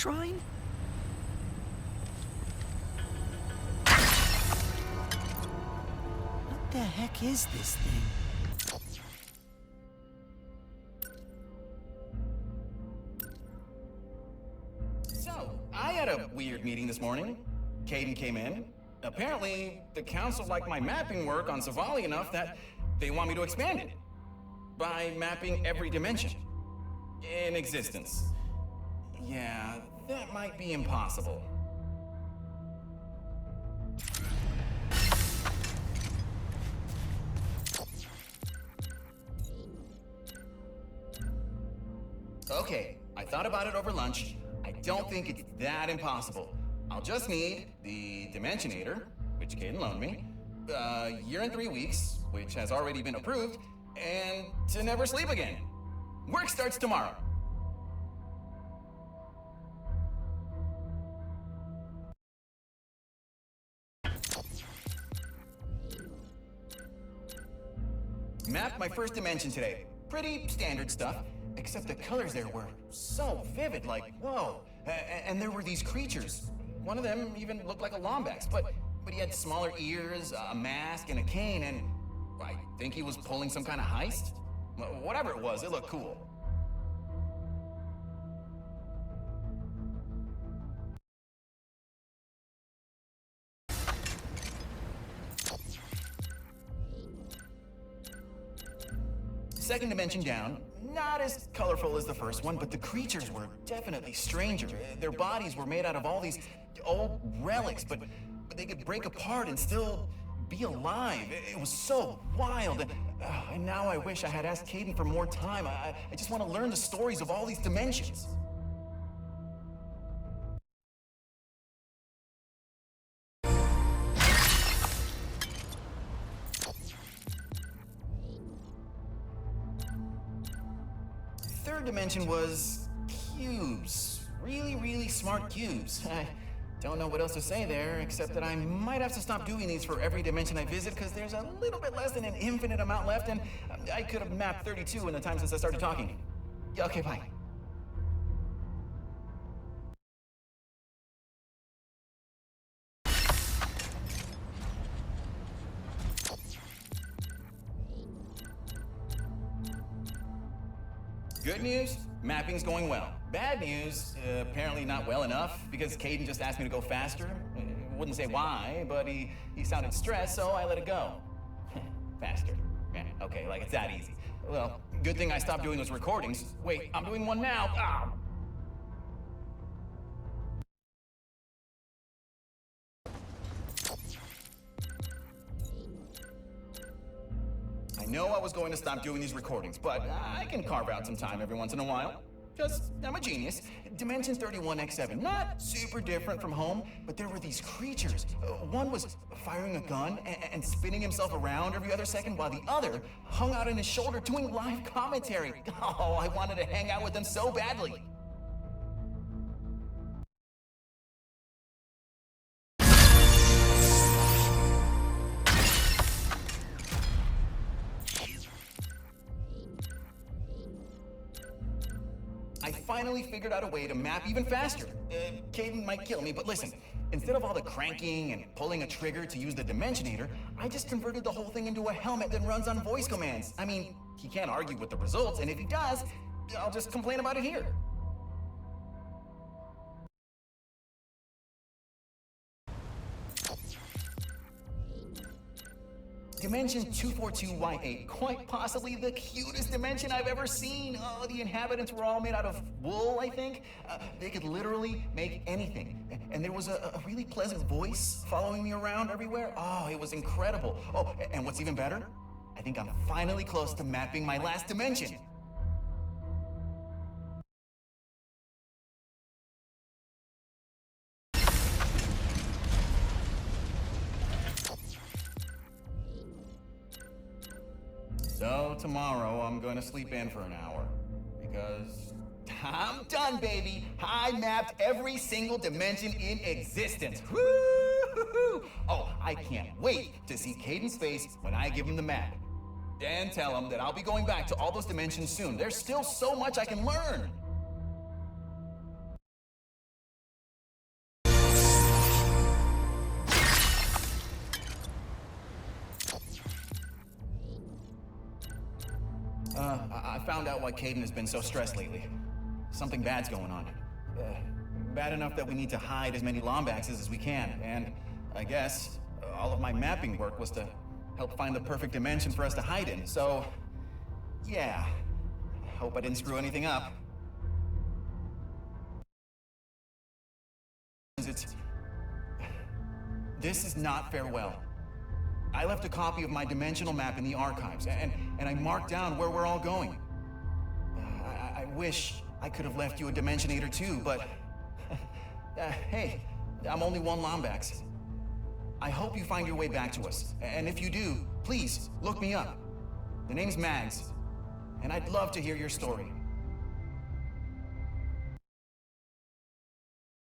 shrine? What the heck is this thing? So, I had a weird meeting this morning. Caden came in. Apparently, the council liked my mapping work on Savali enough that they want me to expand it by mapping every dimension in existence. Yeah, that might be impossible. Okay, I thought about it over lunch. I don't think it's that impossible. I'll just need the Dimensionator, which Caden loaned me, a year and 3 weeks, which has already been approved, and to never sleep again. Work starts tomorrow. Mapped my first dimension today. Pretty standard stuff, except the colors there were so vivid, like, whoa. And there were these creatures. One of them even looked like a Lombax, but he had smaller ears, a mask, and a cane, and I think he was pulling some kind of heist? Whatever it was, it looked cool. Second dimension down, not as colorful as the first one, but the creatures were definitely stranger. Their bodies were made out of all these old relics, but they could break apart and still be alive. It was so wild. And now I wish I had asked Caden for more time. I just want to learn the stories of all these dimensions. Third dimension was cubes. Really, really smart cubes. I don't know what else to say there, except that I might have to stop doing these for every dimension I visit because there's a little bit less than an infinite amount left, and I could have mapped 32 in the time since I started talking. Okay, bye. Good news, mapping's going well. Bad news, apparently not well enough, because Caden just asked me to go faster. Wouldn't say why, but he sounded stressed, so I let it go. Faster. Yeah, okay, like it's that easy. Well, good thing I stopped doing those recordings. Wait, I'm doing one now. Ah! I know I was going to stop doing these recordings, but I can carve out some time every once in a while. Just, I'm a genius. Dimension 31x7, not super different from home, but there were these creatures. One was firing a gun and spinning himself around every other second, while the other hung out on his shoulder doing live commentary. Oh, I wanted to hang out with them so badly. I finally figured out a way to map even faster. Caden might kill me, but listen. Instead of all the cranking and pulling a trigger to use the Dimensionator, I just converted the whole thing into a helmet that runs on voice commands. I mean, he can't argue with the results, and if he does, I'll just complain about it here. Dimension 242Y8, quite possibly the cutest dimension I've ever seen. Oh, the inhabitants were all made out of wool, I think. They could literally make anything. And there was a really pleasant voice following me around everywhere. Oh, it was incredible. Oh, and what's even better? I think I'm finally close to mapping my last dimension. So tomorrow I'm gonna sleep in for an hour because I'm done, baby. I mapped every single dimension in existence. Woo-hoo-hoo. Oh, I can't wait to see Caden's face when I give him the map. And tell him that I'll be going back to all those dimensions soon. There's still so much I can learn. found out why Caden has been so stressed lately. Something bad's going on. Bad enough that we need to hide as many Lombaxes as we can, and I guess all of my mapping work was to help find the perfect dimension for us to hide in, so... yeah. Hope I didn't screw anything up. This is not farewell. I left a copy of my dimensional map in the archives, and I marked down where we're all going. I wish I could have left you a Dimensionator too, but... hey, I'm only one Lombax. I hope you find your way back to us, and if you do, please, look me up. The name's Mags, and I'd love to hear your story.